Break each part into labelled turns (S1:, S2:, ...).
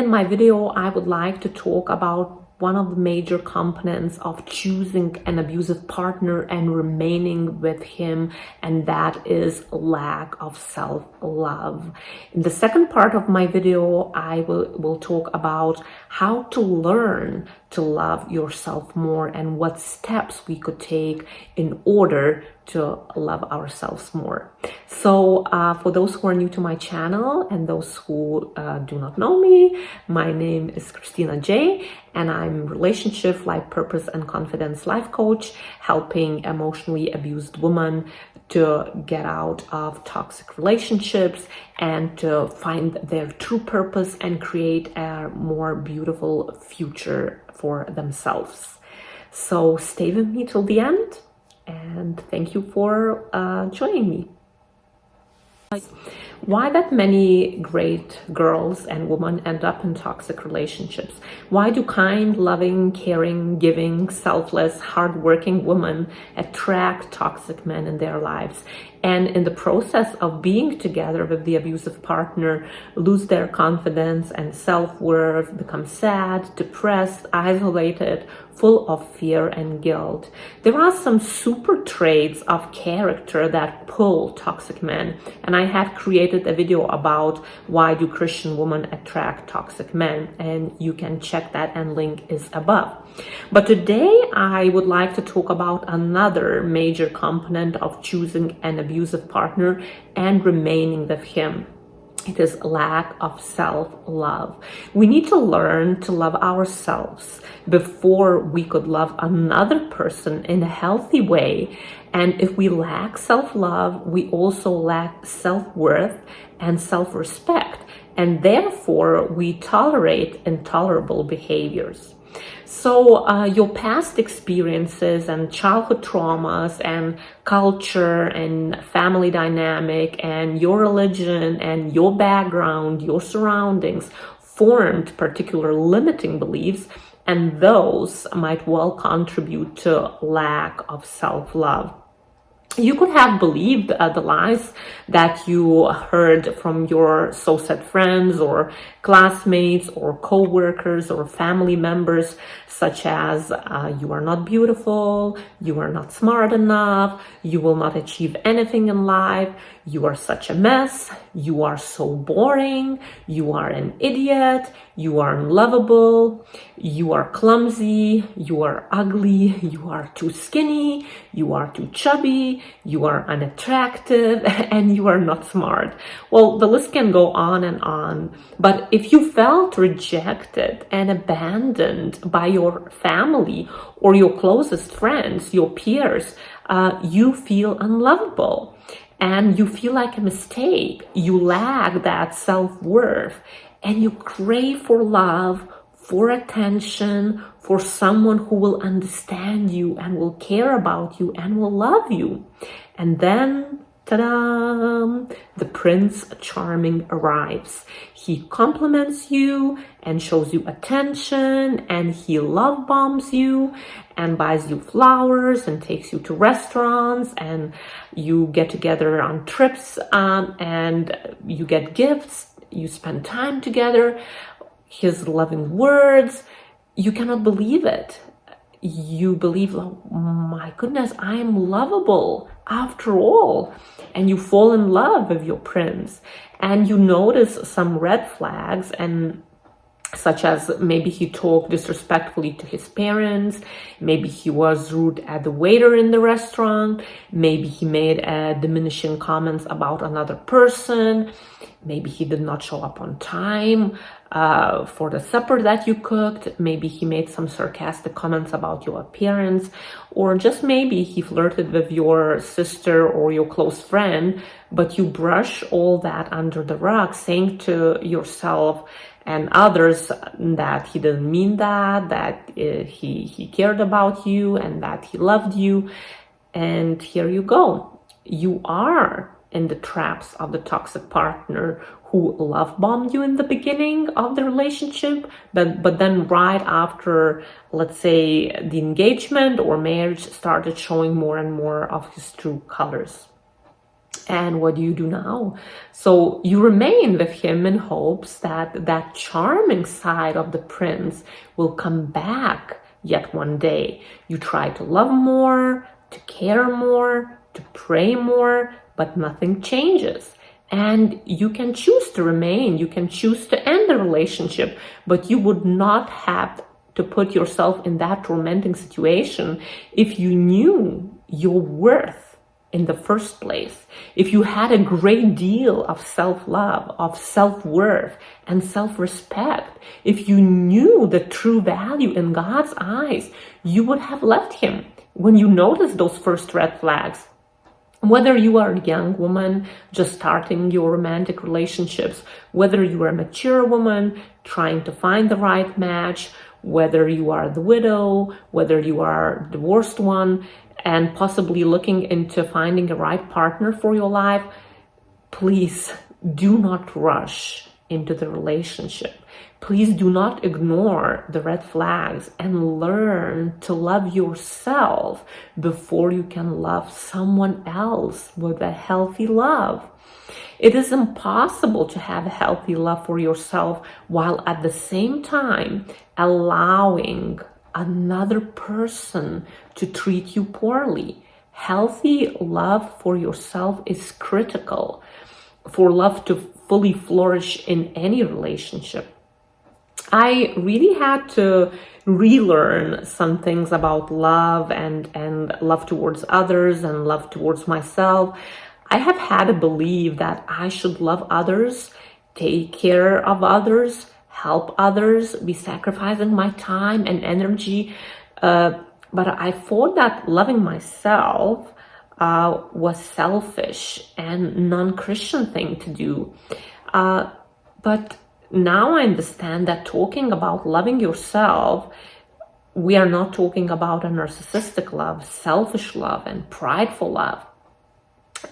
S1: in my video, I would like to talk about one of the major components of choosing an abusive partner and remaining with him, and that is lack of self-love. In the second part of my video, I will talk about how to learn to love yourself more and what steps we could take in order to love ourselves more. So for those who are new to my channel and those who do not know me, my name is Kristina J, and I'm relationship, life purpose, and confidence life coach, helping emotionally abused women to get out of toxic relationships and to find their true purpose and create a more beautiful future for themselves. So stay with me till the end, and thank you for joining me. Why that many great girls and women end up in toxic relationships? Why do kind, loving, caring, giving, selfless, hardworking women attract toxic men in their lives, and in the process of being together with the abusive partner, lose their confidence and self-worth, become sad, depressed, isolated, full of fear and guilt? There are some super traits of character that pull toxic men, and I have created a video about why do Christian women attract toxic men, and you can check that, and link is above. But today I would like to talk about another major component of choosing an abusive partner and remaining with him. It is lack of self-love. We need to learn to love ourselves before we could love another person in a healthy way. And if we lack self-love, we also lack self-worth and self-respect. And therefore, we tolerate intolerable behaviors. So your past experiences and childhood traumas and culture and family dynamic and your religion and your background, your surroundings formed particular limiting beliefs, and those might well contribute to lack of self-love. You could have believed the lies that you heard from your so-said friends or classmates or co-workers or family members, such as you are not beautiful, you are not smart enough, you will not achieve anything in life, you are such a mess, you are so boring, you are an idiot, you are unlovable, you are clumsy, you are ugly, you are too skinny, you are too chubby, you are unattractive, and you are not smart. Well, the list can go on and on. But if you felt rejected and abandoned by your family or your closest friends, your peers, you feel unlovable. And you feel like a mistake, you lack that self-worth, and you crave for love, for attention, for someone who will understand you and will care about you and will love you. And then, ta-da! The Prince Charming arrives. He compliments you and shows you attention, and he love bombs you and buys you flowers and takes you to restaurants, and you get together on trips, and you get gifts, you spend time together, his loving words. You cannot believe it. You believe, oh my goodness, I am lovable after all. And you fall in love with your prince, and you notice some red flags, and such as maybe he talked disrespectfully to his parents, maybe he was rude at the waiter in the restaurant, maybe he made diminishing comments about another person, maybe he did not show up on time for the supper that you cooked, maybe he made some sarcastic comments about your appearance, or just maybe he flirted with your sister or your close friend, but you brush all that under the rug, saying to yourself and others that he didn't mean that he cared about you and that he loved you. And here you go. You are in the traps of the toxic partner who love bombed you in the beginning of the relationship, but then right after, let's say, the engagement or marriage, started showing more and more of his true colors. And what do you do now? So you remain with him in hopes that that charming side of the prince will come back yet one day. You try to love more, to care more, to pray more, but nothing changes. And you can choose to remain, you can choose to end the relationship, but you would not have to put yourself in that tormenting situation if you knew your worth in the first place. If you had a great deal of self-love, of self-worth and self-respect, if you knew the true value in God's eyes, you would have left him when you noticed those first red flags. Whether you are a young woman just starting your romantic relationships, whether you are a mature woman trying to find the right match, whether you are the widow, whether you are a divorced one, and possibly looking into finding a right partner for your life, please do not rush into the relationship. Please do not ignore the red flags and learn to love yourself before you can love someone else with a healthy love. It is impossible to have a healthy love for yourself while at the same time allowing another person to treat you poorly. Healthy love for yourself is critical for love to fully flourish in any relationship. I really had to relearn some things about love and love towards others and love towards myself. I have had to believe that I should love others, take care of others, help others, be sacrificing my time and energy. But I thought that loving myself was selfish and non-Christian thing to do. But now I understand that talking about loving yourself, we are not talking about a narcissistic love, selfish love, and prideful love.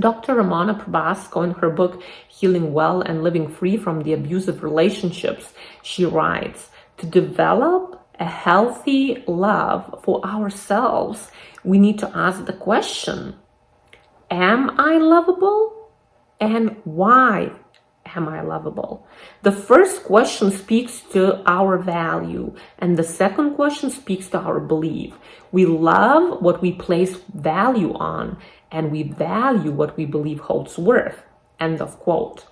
S1: Dr. Ramana Prabhasko, in her book, Healing Well and Living Free from the Abusive Relationships, she writes, to develop a healthy love for ourselves, we need to ask the question, am I lovable? And why am I lovable? The first question speaks to our value, and the second question speaks to our belief. We love what we place value on, and we value what we believe holds worth. End of quote.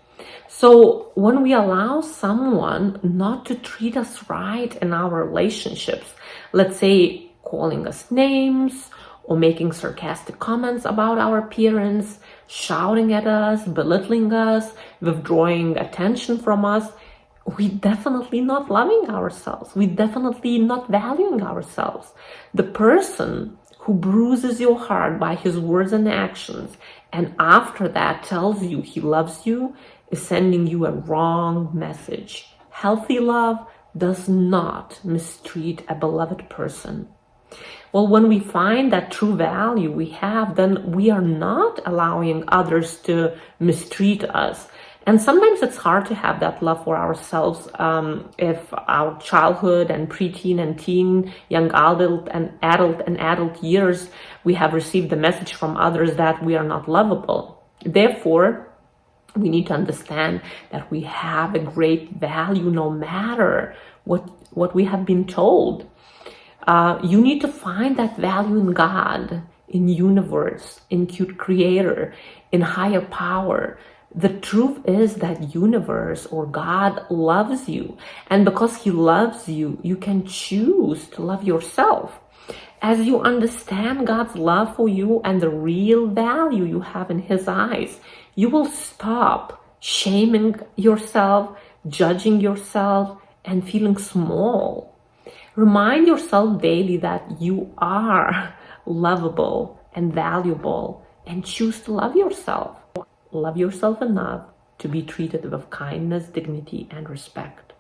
S1: So when we allow someone not to treat us right in our relationships, let's say calling us names or making sarcastic comments about our appearance, shouting at us, belittling us, withdrawing attention from us, we definitely not loving ourselves. We definitely not valuing ourselves. The person who bruises your heart by his words and actions, and after that tells you he loves you, is sending you a wrong message. Healthy love does not mistreat a beloved person. Well, when we find that true value we have, then we are not allowing others to mistreat us. And sometimes it's hard to have that love for ourselves if our childhood and preteen and teen, young adult and adult years, we have received the message from others that we are not lovable. Therefore, we need to understand that we have a great value no matter what we have been told. You need to find that value in God, in universe, in creator, in higher power. The truth is that universe or God loves you. And because he loves you, you can choose to love yourself. As you understand God's love for you and the real value you have in his eyes, you will stop shaming yourself, judging yourself, and feeling small. Remind yourself daily that you are lovable and valuable, and choose to love yourself. Love yourself enough to be treated with kindness, dignity, and respect.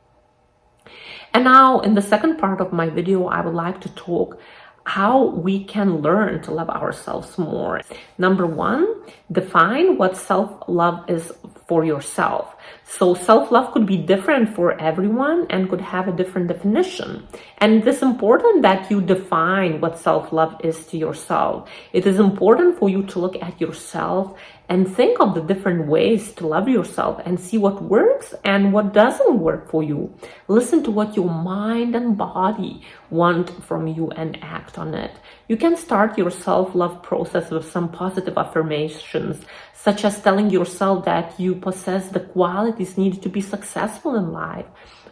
S1: And now, in the second part of my video, I would like to talk how we can learn to love ourselves more. Number one, define what self-love is for yourself. So self-love could be different for everyone and could have a different definition. And it is important that you define what self-love is to yourself. It is important for you to look at yourself and think of the different ways to love yourself and see what works and what doesn't work for you. Listen to what your mind and body want from you and act on it. You can start your self-love process with some positive affirmations, such as telling yourself that you possess the qualities needed to be successful in life.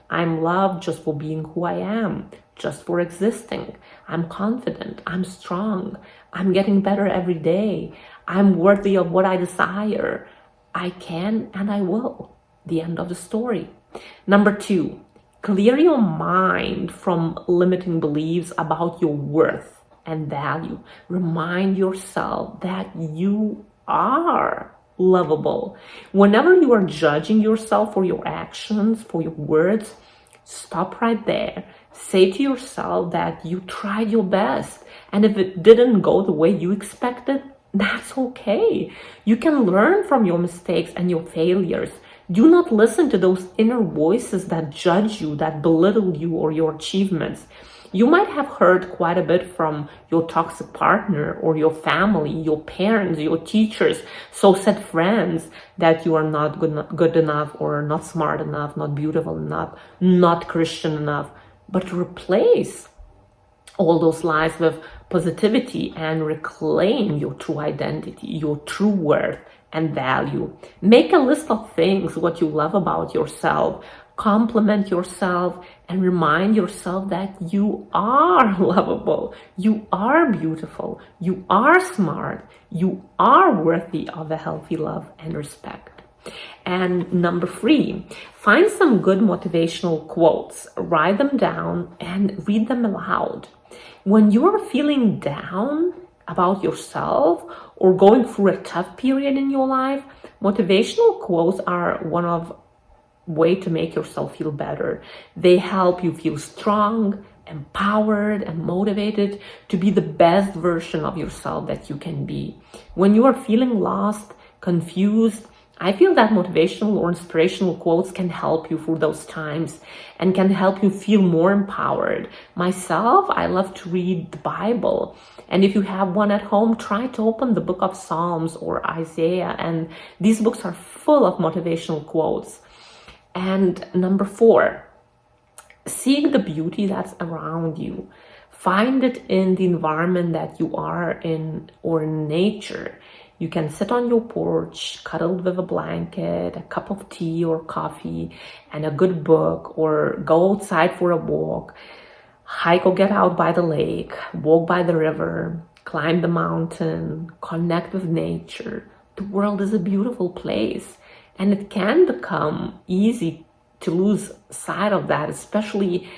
S1: I'm loved just for being who I am, just for existing. I'm confident, I'm strong, I'm getting better every day. I'm worthy of what I desire. I can and I will. The end of the story. Number 2, clear your mind from limiting beliefs about your worth and value. Remind yourself that you are lovable. Whenever you are judging yourself for your actions, for your words, stop right there. Say to yourself that you tried your best, and if it didn't go the way you expected, that's okay. You can learn from your mistakes and your failures. Do not listen to those inner voices that judge you, that belittle you or your achievements. You might have heard quite a bit from your toxic partner or your family, your parents, your teachers, so-said friends that you are not good enough or not smart enough, not beautiful enough, not Christian enough. But replace all those lies with positivity and reclaim your true identity, your true worth and value. Make a list of things what you love about yourself. Compliment yourself and remind yourself that you are lovable, you are beautiful, you are smart, you are worthy of a healthy love and respect. And number 3, find some good motivational quotes, write them down and read them aloud. When you're feeling down about yourself or going through a tough period in your life, motivational quotes are one of way to make yourself feel better. They help you feel strong, empowered, and motivated to be the best version of yourself that you can be. When you are feeling lost, confused, I feel that motivational or inspirational quotes can help you through those times and can help you feel more empowered. Myself, I love to read the Bible. And if you have one at home, try to open the book of Psalms or Isaiah. And these books are full of motivational quotes. And number 4, seek the beauty that's around you. Find it in the environment that you are in or in nature. You can sit on your porch, cuddled with a blanket, a cup of tea or coffee, and a good book, or go outside for a walk, hike or get out by the lake, walk by the river, climb the mountain, connect with nature. The world is a beautiful place, and it can become easy to lose sight of that, especially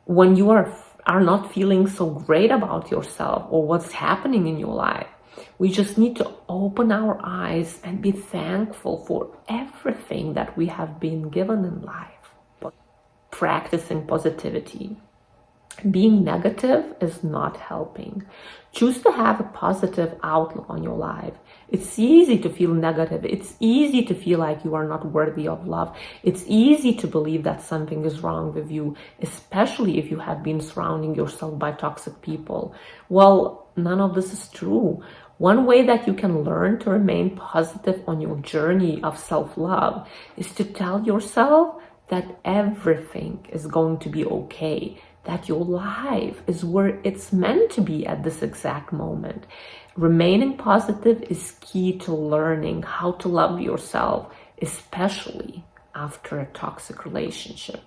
S1: when you are not feeling so great about yourself or what's happening in your life. We just need to open our eyes and be thankful for everything that we have been given in life. But practicing positivity. Being negative is not helping. Choose to have a positive outlook on your life. It's easy to feel negative. It's easy to feel like you are not worthy of love. It's easy to believe that something is wrong with you, especially if you have been surrounding yourself by toxic people. Well, none of this is true. One way that you can learn to remain positive on your journey of self-love is to tell yourself that everything is going to be okay, that your life is where it's meant to be at this exact moment. Remaining positive is key to learning how to love yourself, especially after a toxic relationship.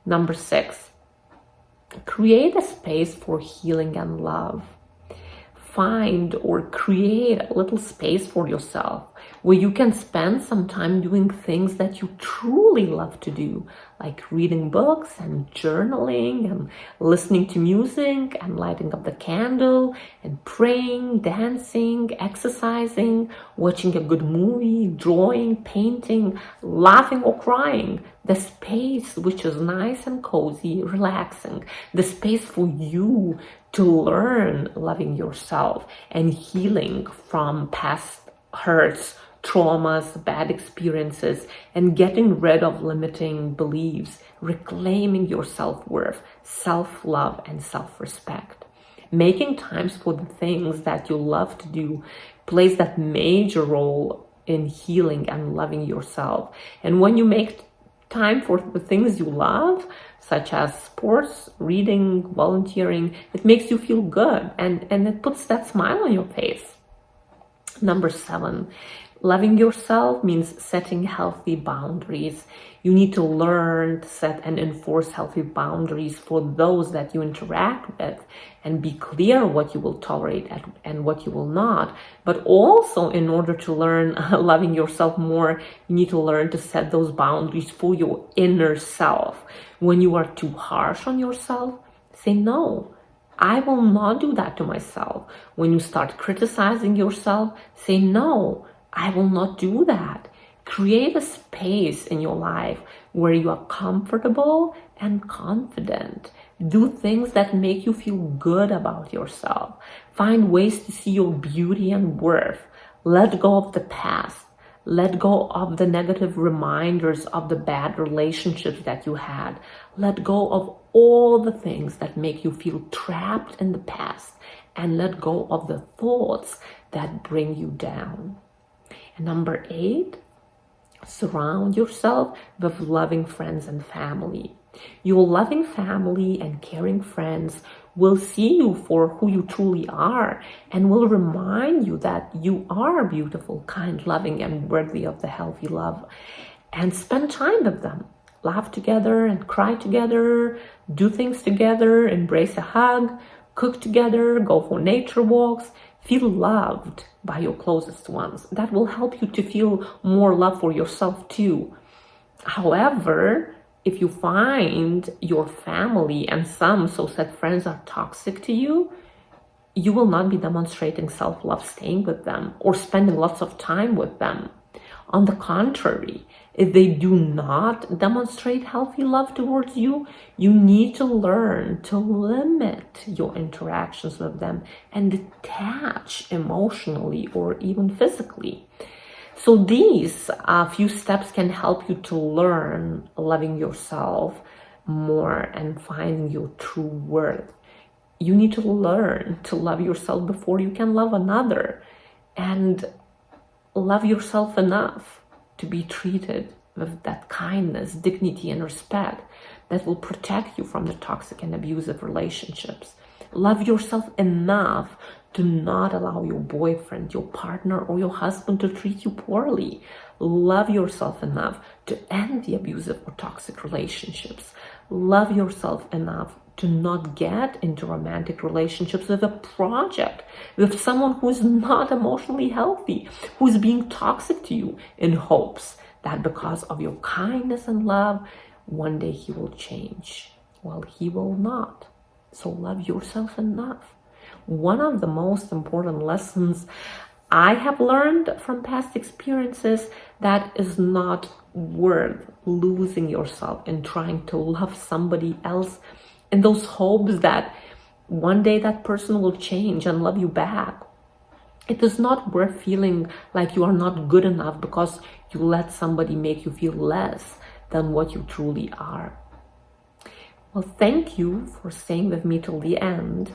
S1: Number 6, create a space for healing and love. Find or create a little space for yourself where you can spend some time doing things that you truly love to do, like reading books and journaling and listening to music and lighting up the candle and praying, dancing, exercising, watching a good movie, drawing, painting, laughing or crying. The space which is nice and cozy, relaxing, the space for you to learn loving yourself and healing from past hurts, traumas, bad experiences, and getting rid of limiting beliefs, reclaiming your self-worth, self-love, and self-respect. Making times for the things that you love to do plays that major role in healing and loving yourself. And when you make time for the things you love, such as sports, reading, volunteering, it makes you feel good, and it puts that smile on your face. Number 7, loving yourself means setting healthy boundaries. You need to learn to set and enforce healthy boundaries for those that you interact with, and be clear what you will tolerate and what you will not. But also, in order to learn loving yourself more, you need to learn to set those boundaries for your inner self. When you are too harsh on yourself, say no. I will not do that to myself. When you start criticizing yourself, say no. I will not do that. Create a space in your life where you are comfortable and confident. Do things that make you feel good about yourself. Find ways to see your beauty and worth. Let go of the past. Let go of the negative reminders of the bad relationships that you had. Let go of all the things that make you feel trapped in the past, and let go of the thoughts that bring you down. And number 8, surround yourself with loving friends and family. Your loving family and caring friends will see you for who you truly are, and will remind you that you are beautiful, kind, loving, and worthy of the healthy love. And spend time with them. Laugh together and cry together, do things together, embrace a hug, cook together, go for nature walks. Feel loved by your closest ones. That will help you to feel more love for yourself too. However, if you find your family and some so-said friends are toxic to you, you will not be demonstrating self-love staying with them or spending lots of time with them. On the contrary, if they do not demonstrate healthy love towards you, you need to learn to limit your interactions with them and detach emotionally or even physically. So these few steps can help you to learn loving yourself more and finding your true worth. You need to learn to love yourself before you can love another, and love yourself enough to be treated with that kindness, dignity, and respect that will protect you from the toxic and abusive relationships. Love yourself enough to not allow your boyfriend, your partner, or your husband to treat you poorly. Love yourself enough to end the abusive or toxic relationships. Love yourself enough to not get into romantic relationships with a project, with someone who is not emotionally healthy, who is being toxic to you, in hopes that because of your kindness and love, one day he will change. Well, he will not. So love yourself enough. One of the most important lessons I have learned from past experiences, that is not worth losing yourself in trying to love somebody else in those hopes that one day that person will change and love you back. It is not worth feeling like you are not good enough because you let somebody make you feel less than what you truly are. Well, thank you for staying with me till the end.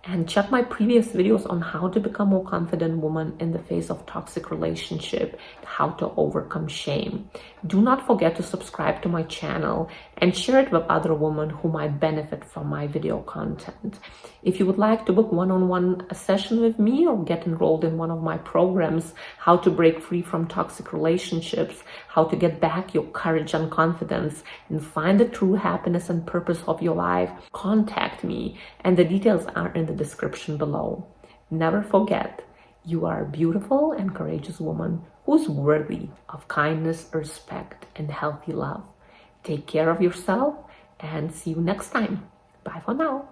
S1: And check my previous videos on how to become a more confident woman in the face of toxic relationship, how to overcome shame. Do not forget to subscribe to my channel and share it with other women who might benefit from my video content. If you would like to book one-on-one session with me or get enrolled in one of my programs, how to break free from toxic relationships, how to get back your courage and confidence and find the true happiness and purpose of your life, contact me, and the details are in the description below. Never forget, you are a beautiful and courageous woman who's worthy of kindness, respect, and healthy love. Take care of yourself and see you next time. Bye for now.